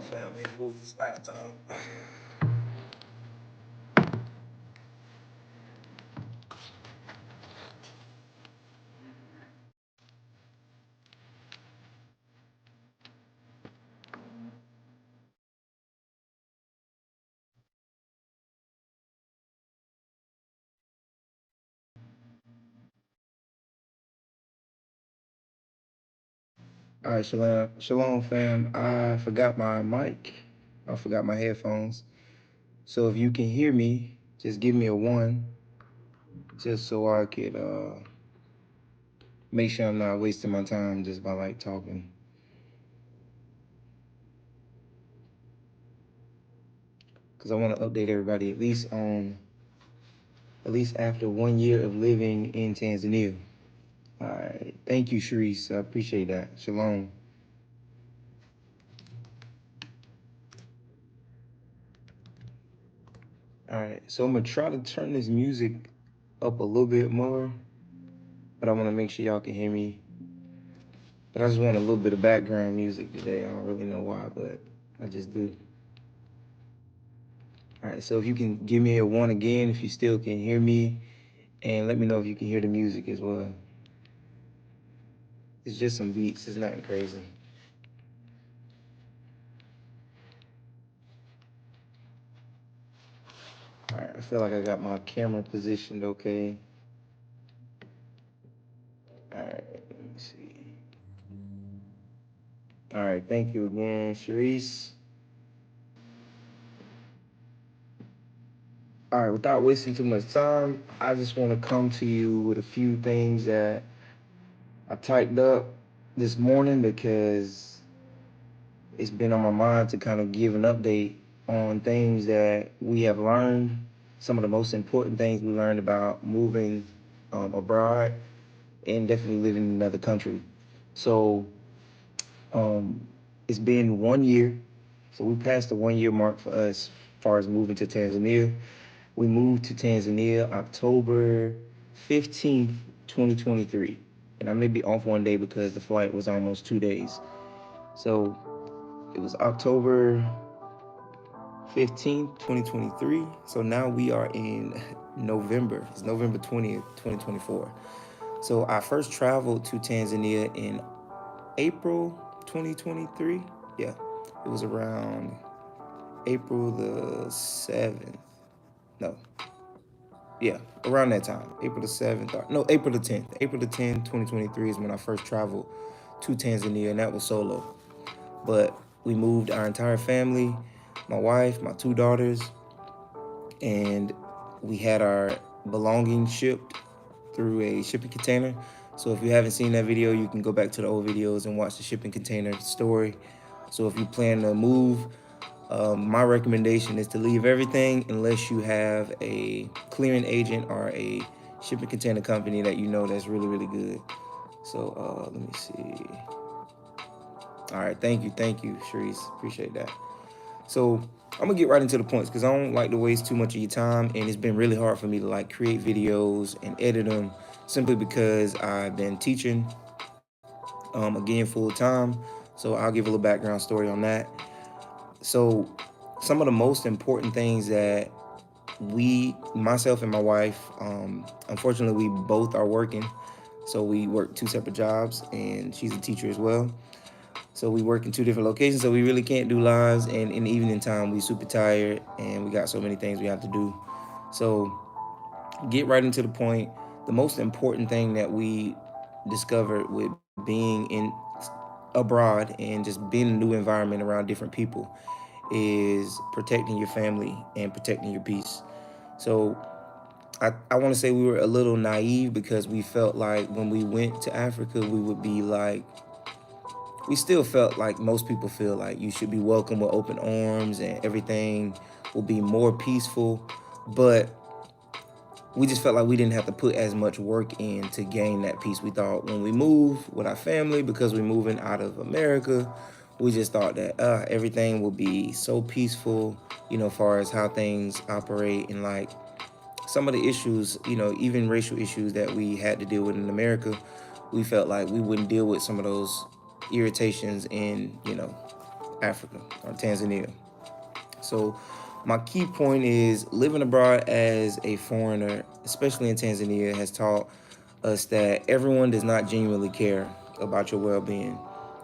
family. Move this laptop. All right, shalom, fam. I forgot my mic. I forgot my headphones. So if you can hear me, just give me a one, just so I could make sure I'm not wasting my time just by like talking. Cause I want to update everybody at least after 1 year of living in Tanzania. All right, thank you, Sharice. I appreciate that. Shalom. All right, so I'm gonna try to turn this music up a little bit more, but I want to make sure y'all can hear me. But I just want a little bit of background music today. I don't really know why, but I just do. All right, so if you can give me a one again, if you still can hear me, and let me know if you can hear the music as well. It's just some beats. It's nothing crazy. All right, I feel like I got my camera positioned okay. All right, let me see. All right, thank you again, Sharice. All right, without wasting too much time, I just want to come to you with a few things that I typed up this morning because it's been on my mind to kind of give an update on things that we have learned, some of the most important things we learned about moving abroad and definitely living in another country. So um, it's been 1 year. So we passed the 1 year mark for us as far as moving to Tanzania. We moved to Tanzania October 15th, 2023. And I may be off one day because the flight was almost 2 days. So it was October 15th, 2023. So now we are in November. It's November 20th, 2024. So I first traveled to Tanzania in April 2023. Yeah, it was around April the 7th. No, yeah, around that time, April the 7th, no, April the 10th. April the 10th, 2023 is when I first traveled to Tanzania, and that was solo. But we moved our entire family, my wife, my two daughters, and we had our belongings shipped through a shipping container. So if you haven't seen that video, you can go back to the old videos and watch the shipping container story. So if you plan to move, my recommendation is to leave everything unless you have a clearing agent or a shipping container company that you know that's really, really good. So let me see. All right, thank you, Sharice. Appreciate that. So I'm gonna get right into the points because I don't like to waste too much of your time, and it's been really hard for me to like create videos and edit them simply because I've been teaching again full time. So I'll give a little background story on that. So some of the most important things that myself and my wife, unfortunately, we both are working. So we work two separate jobs, and she's a teacher as well. So we work in two different locations, so we really can't do lives. And in the evening time, we super tired, and we got so many things we have to do. So get right into the point. The most important thing that we discovered with being in abroad and just being in a new environment around different people is protecting your family and protecting your peace. So I want to say we were a little naive because we felt like when we went to Africa, we would be like, we still felt like most people feel like you should be welcomed with open arms and everything will be more peaceful. But we just felt like we didn't have to put as much work in to gain that peace. We thought when we move with our family, because we're moving out of America, we just thought that everything will be so peaceful, as far as how things operate and like some of the issues, even racial issues that we had to deal with in America, we felt like we wouldn't deal with some of those irritations in, Africa or Tanzania. So my key point is living abroad as a foreigner, especially in Tanzania, has taught us that everyone does not genuinely care about your well-being.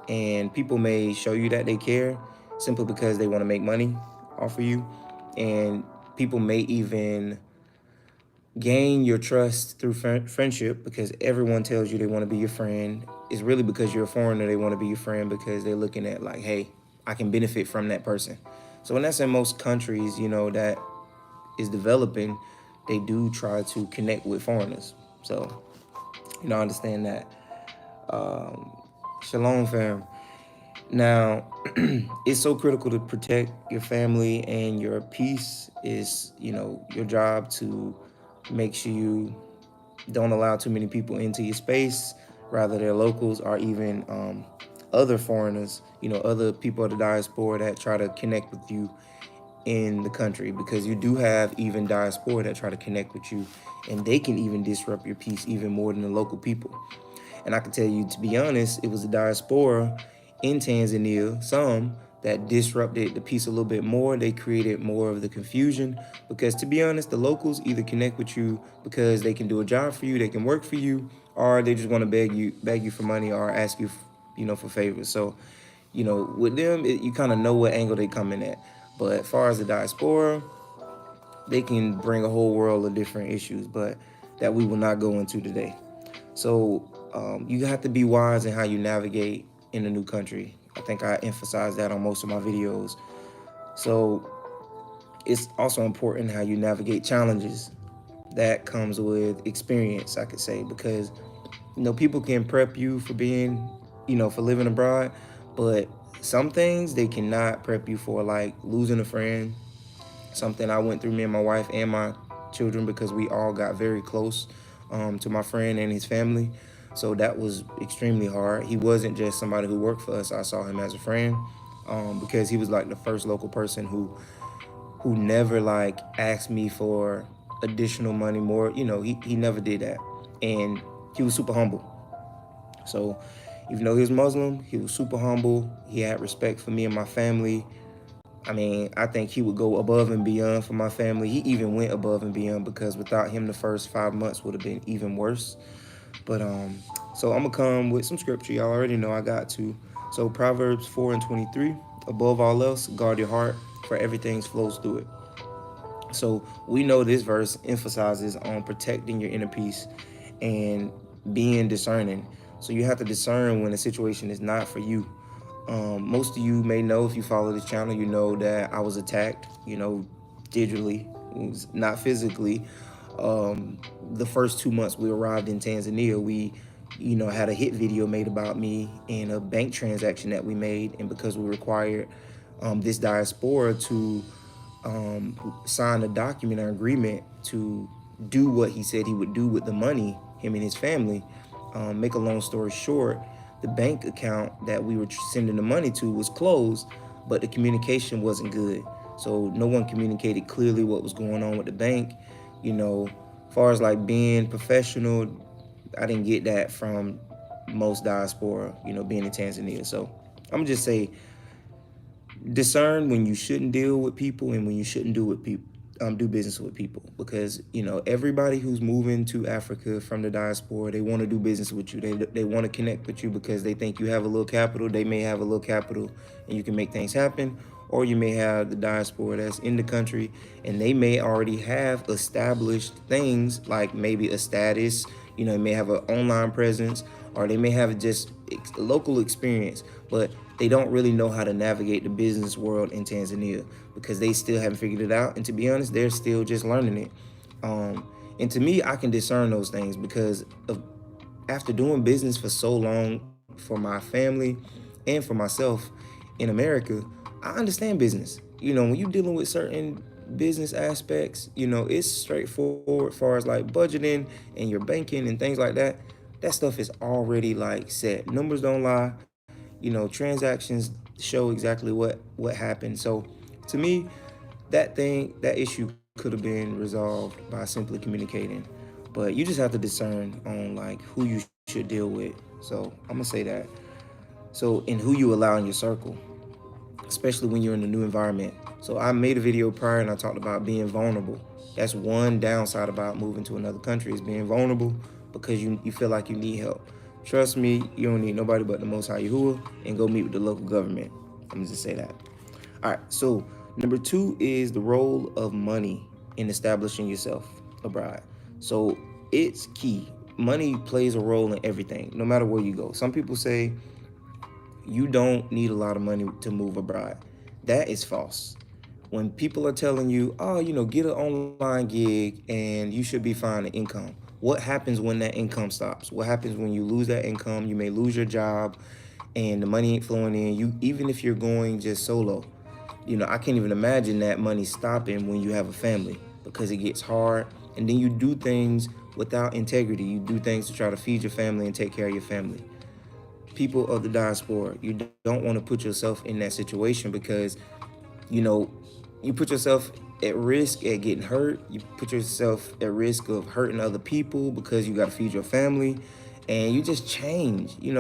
And people may show you that they care simply because they want to make money off of you. And people may even gain your trust through friendship because everyone tells you they want to be your friend. It's really because you're a foreigner, they want to be your friend because they're looking at like, hey, I can benefit from that person. So when that's in most countries, that is developing, they do try to connect with foreigners. So, I understand that. Um, Shalom, fam. Now, it's so critical to protect your family and your peace is, your job to make sure you don't allow too many people into your space, rather they're locals or even other foreigners, other people of the diaspora that try to connect with you in the country, because you do have even diaspora that try to connect with you, and they can even disrupt your peace even more than the local people. And I can tell you, to be honest, it was the diaspora in Tanzania, some that disrupted the peace a little bit more. They created more of the confusion because, to be honest, the locals either connect with you because they can do a job for you, they can work for you, or they just want to beg you for money or ask you, for favors. So, with them, you kind of know what angle they come in at. But as far as the diaspora, they can bring a whole world of different issues, but that we will not go into today. So you have to be wise in how you navigate in a new country. I think I emphasize that on most of my videos. So it's also important how you navigate challenges that comes with experience, I could say, because people can prep you for being, for living abroad, but some things they cannot prep you for, like losing a friend. Something I went through, me and my wife and my children, because we all got very close to my friend and his family. So that was extremely hard. He wasn't just somebody who worked for us. I saw him as a friend, because he was like the first local person who never like asked me for additional money more. He never did that. And he was super humble. So even though he was Muslim, he was super humble. He had respect for me and my family. I mean, I think he would go above and beyond for my family. He even went above and beyond, because without him, the first 5 months would have been even worse. But so I'm gonna come with some scripture. Y'all already know I got to. So Proverbs 4:23. Above all else, guard your heart, for everything flows through it. So we know this verse emphasizes on protecting your inner peace and being discerning. So you have to discern when a situation is not for you. Most of you may know, if you follow this channel, you know that I was attacked, digitally, not physically. The first 2 months we arrived in Tanzania, we, had a hit video made about me and a bank transaction that we made. And because we required this diaspora to sign a document or agreement to do what he said he would do with the money, him and his family. Make a long story short, the bank account that we were sending the money to was closed, but the communication wasn't good. So no one communicated clearly what was going on with the bank. As far as like being professional, I didn't get that from most diaspora, being in Tanzania. So I'm gonna just say, discern when you shouldn't deal with people and when you shouldn't do business with people, because everybody who's moving to Africa from the diaspora, they want to do business with you. They want to connect with you because they think you have a little capital. They may have a little capital and you can make things happen. Or you may have the diaspora that's in the country and they may already have established things, like maybe a status, they may have an online presence, or they may have just local experience, but they don't really know how to navigate the business world in Tanzania because they still haven't figured it out. And to be honest, they're still just learning it. And to me, I can discern those things because after doing business for so long for my family and for myself in America, I understand business. When you're dealing with certain business aspects, it's straightforward as far as like budgeting and your banking and things like that. That stuff is already like set. Numbers don't lie. Transactions show exactly what happened. So to me, that issue could have been resolved by simply communicating. But you just have to discern on like who you should deal with. So I'm gonna say that. So, and who you allow in your circle. especially when you're in a new environment. So I made a video prior and I talked about being vulnerable. That's one downside about moving to another country is being vulnerable because you feel like you need help. Trust me, you don't need nobody but the Most High Yahuwah, and go meet with the local government. I'm gonna just say that. All right, so number two is the role of money in establishing yourself abroad. So it's key. Money plays a role in everything, no matter where you go. Some people say you don't need a lot of money to move abroad. That is false. When people are telling you, oh, get an online gig and you should be fine in income, what happens when that income stops? What happens when you lose that income? You may lose your job and the money ain't flowing in. You even if you're going just solo, I can't even imagine that money stopping when you have a family because it gets hard. And then you do things without integrity. You do things to try to feed your family and take care of your family. People of the diaspora, you don't want to put yourself in that situation because you know you put yourself at risk at getting hurt. You put yourself at risk of hurting other people because you got to feed your family, and you just change. You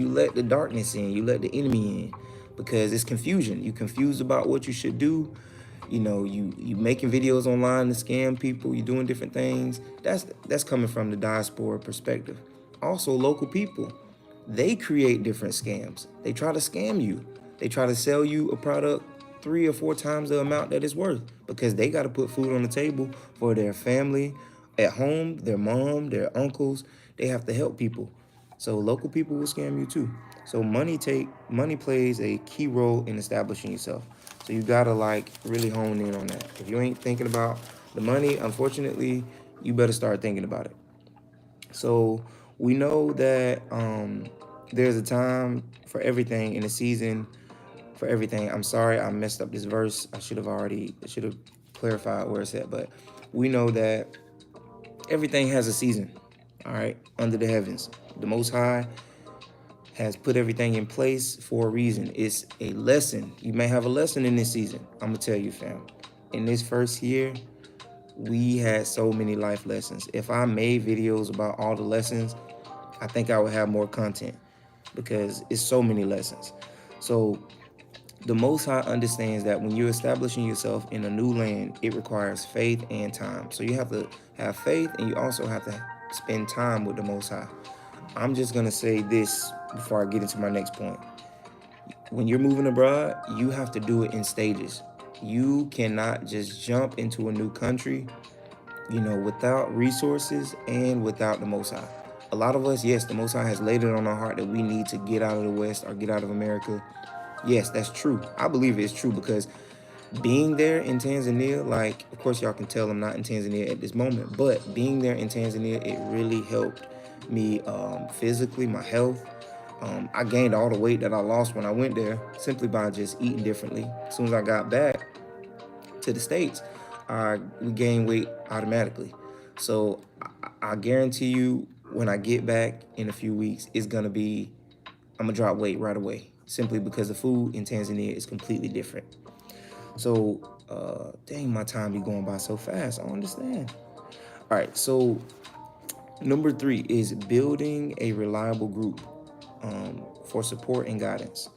let the darkness in, you let the enemy in because it's confusion. You confused about what you should do. You making videos online to scam people. You doing different things. That's coming from the diaspora perspective. Also, local people, they create different scams. They try to scam you. They try to sell you a product 3 or 4 times the amount that it's worth because they got to put food on the table for their family at home, their mom, their uncles. They have to help people. So local people will scam you too. So money plays a key role in establishing yourself. So you gotta really hone in on that. If you ain't thinking about the money, unfortunately, you better start thinking about it. So we know that there's a time for everything in a season for everything. I'm sorry I messed up this verse. I should have clarified where it's at, but we know that everything has a season. All right, under the heavens, the Most High has put everything in place for a reason. It's a lesson. You may have a lesson in this season. I'm gonna tell you, fam. In this first year, we had so many life lessons. If I made videos about all the lessons, I think I would have more content because it's so many lessons. So the Most High understands that when you're establishing yourself in a new land, it requires faith and time. So you have to have faith and you also have to spend time with the Most High. I'm just going to say this before I get into my next point. When you're moving abroad, you have to do it in stages. You cannot just jump into a new country, without resources and without the Most High. A lot of us, yes, the Most High has laid it on our heart that we need to get out of the West or get out of America. Yes, that's true. I believe it's true because being there in Tanzania, of course, y'all can tell I'm not in Tanzania at this moment, but being there in Tanzania, it really helped me physically, my health. I gained all the weight that I lost when I went there simply by just eating differently. As soon as I got back to the States, we gained weight automatically. So I guarantee you, when I get back in a few weeks, I'm gonna drop weight right away simply because the food in Tanzania is completely different. So, dang, my time be going by so fast. I don't understand. All right, so number three is building a reliable group for support and guidance.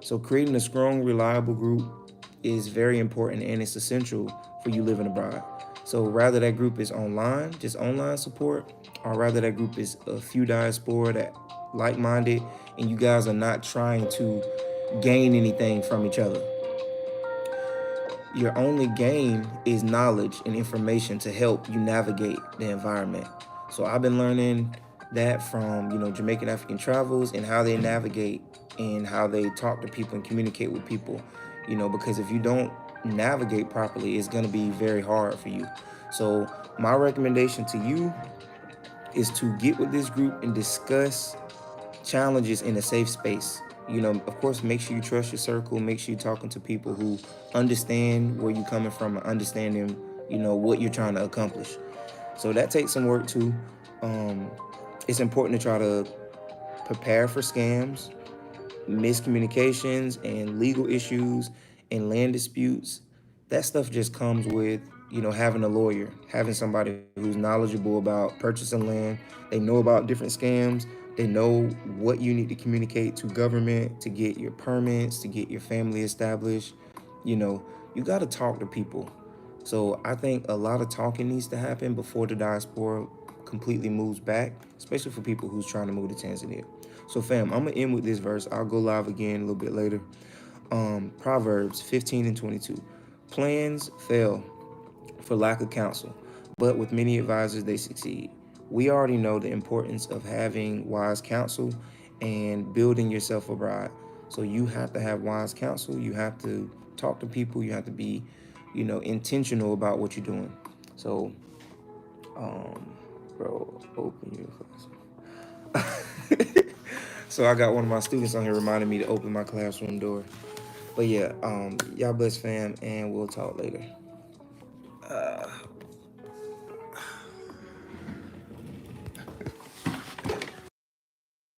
So creating a strong, reliable group is very important and it's essential for you living abroad. So rather that group is online, just online support, or rather that group is a few diaspora that like-minded and you guys are not trying to gain anything from each other. Your only gain is knowledge and information to help you navigate the environment. So I've been learning that from, Jamaican African Travels and how they navigate and how they talk to people and communicate with people, because if you don't navigate properly, it's going to be very hard for you. So my recommendation to you is to get with this group and discuss challenges in a safe space. Of course, make sure you trust your circle. Make sure you're talking to people who understand where you're coming from and understanding, what you're trying to accomplish. So that takes some work too. It's important to try to prepare for scams, miscommunications, and legal issues and land disputes. That stuff just comes with, having a lawyer, having somebody who's knowledgeable about purchasing land. They know about different scams, They know what you need to communicate to government to get your permits, to get your family established. You know, you got to talk to people. So I think a lot of talking needs to happen before the diaspora completely moves back, especially for people who's trying to move to Tanzania. So fam, I'm gonna end with this verse. I'll go live again a little bit later. Proverbs 15 and 22. Plans fail for lack of counsel, but with many advisors they succeed. We already know the importance of having wise counsel and building yourself abroad. So you have to have wise counsel. You have to talk to people. You have to be, intentional about what you're doing. So, um, bro, open your classroom. So I got one of my students on here reminding me to open my classroom door. But yeah, y'all bless fam, and we'll talk later.